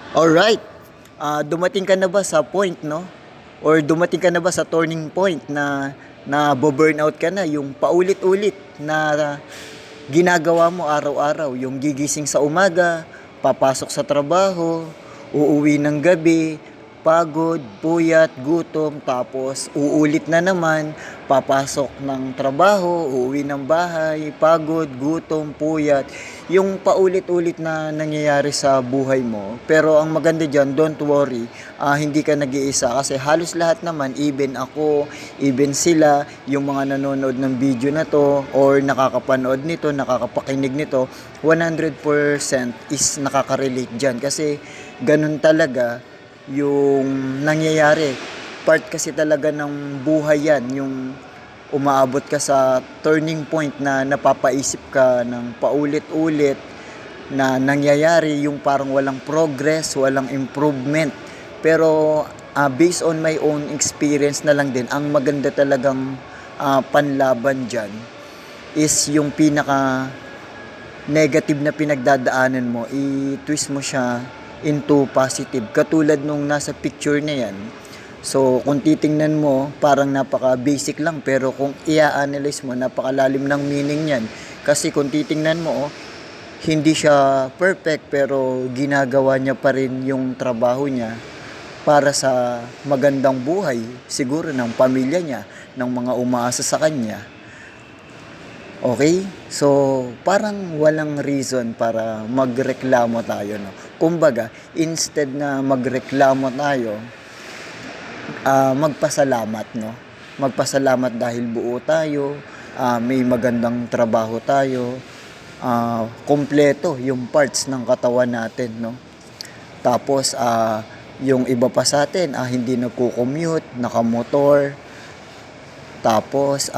Alright, dumating ka na ba sa point, no? Or dumating ka na ba sa turning point na burnout ka na, yung paulit-ulit na ginagawa mo araw-araw, yung gigising sa umaga, papasok sa trabaho, uuwi ng gabi, pagod, puyat, gutom, tapos uulit na naman, papasok ng trabaho, uuwi ng bahay, pagod, gutom, puyat, yung paulit-ulit na nangyayari sa buhay mo. Pero ang maganda dyan, don't worry, hindi ka nag-iisa kasi halos lahat naman, even ako, even sila, yung mga nanonood ng video na to or nakakapanood nito, nakakapakinig nito, 100% is nakaka-relate dyan kasi ganun talaga yung nangyayari. Part kasi talaga ng buhay yan, yung umaabot ka sa turning point na napapaisip ka ng paulit-ulit na nangyayari yung parang walang progress, walang improvement. Pero based on my own experience na lang din, ang maganda talagang panlaban dyan is yung pinaka negative na pinagdadaanan mo, i-twist mo siya into positive. Katulad nung nasa picture na yan. So, kung titingnan mo, parang napaka-basic lang. Pero kung i-analyze mo, napakalalim ng meaning yan. Kasi kung titingnan mo, hindi siya perfect pero ginagawa niya pa rin yung trabaho niya para sa magandang buhay. Siguro ng pamilya niya, ng mga umaasa sa kanya. Okay? So, parang walang reason para magreklamo tayo, no? Kumbaga, instead na magreklamo tayo, magpasalamat, no? Magpasalamat dahil buo tayo, may magandang trabaho tayo, kompleto yung parts ng katawan natin, no? Tapos, yung iba pa sa atin, hindi nagko-commute, nakamotor, tapos,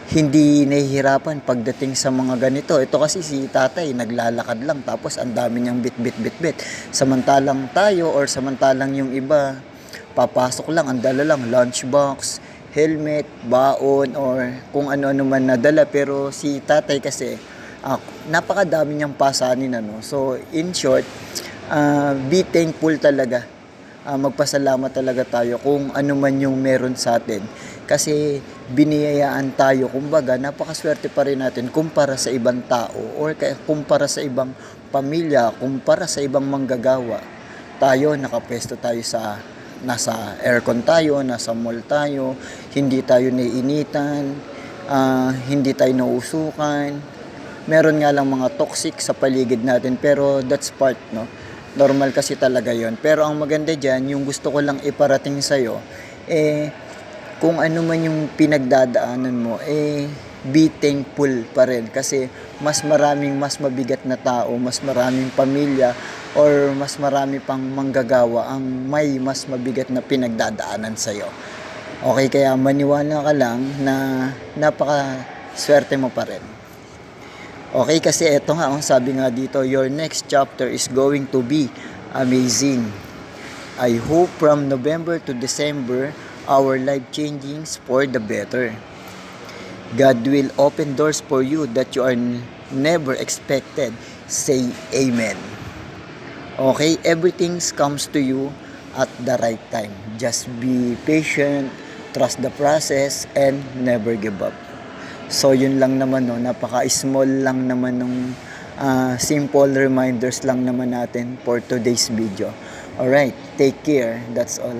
hindi nahihirapan pagdating sa mga ganito. Ito kasi si tatay, naglalakad lang tapos ang dami niyang bit. Samantalang tayo or samantalang yung iba, papasok lang, ang dala lang, lunchbox, helmet, baon, or kung ano-ano man nadala. Pero si tatay kasi, napakadami niyang pasanin, ano. So, in short, be thankful talaga. Magpasalamat talaga tayo kung ano man yung meron sa atin. Kasi biniyayaan tayo, kumbaga napakaswerte pa rin natin kumpara sa ibang tao or kumpara sa ibang pamilya, kumpara sa ibang manggagawa. Tayo, nakapwesto tayo nasa aircon tayo, nasa mall tayo, hindi tayo naiinitan, hindi tayo nauusukan. Meron nga lang mga toxic sa paligid natin pero that's part, no? Normal kasi talaga yon. Pero ang maganda dyan, yung gusto ko lang iparating sa'yo, kung ano man yung pinagdadaanan mo, be thankful pa rin. Kasi mas mabigat na tao, mas maraming pamilya, or mas marami pang manggagawa ang may mas mabigat na pinagdadaanan sa'yo. Okay, kaya maniwala ka lang na napaka-swerte mo pa rin. Okay, kasi eto nga, sabi nga dito, your next chapter is going to be amazing. I hope from November to December, our life changings for the better. God will open doors for you that you are never expected. Say amen. Okay, everything comes to you at the right time. Just be patient, trust the process, and never give up. So yun lang naman, no, napaka-small lang naman nung simple reminders lang naman natin for today's video. Alright, take care. That's all.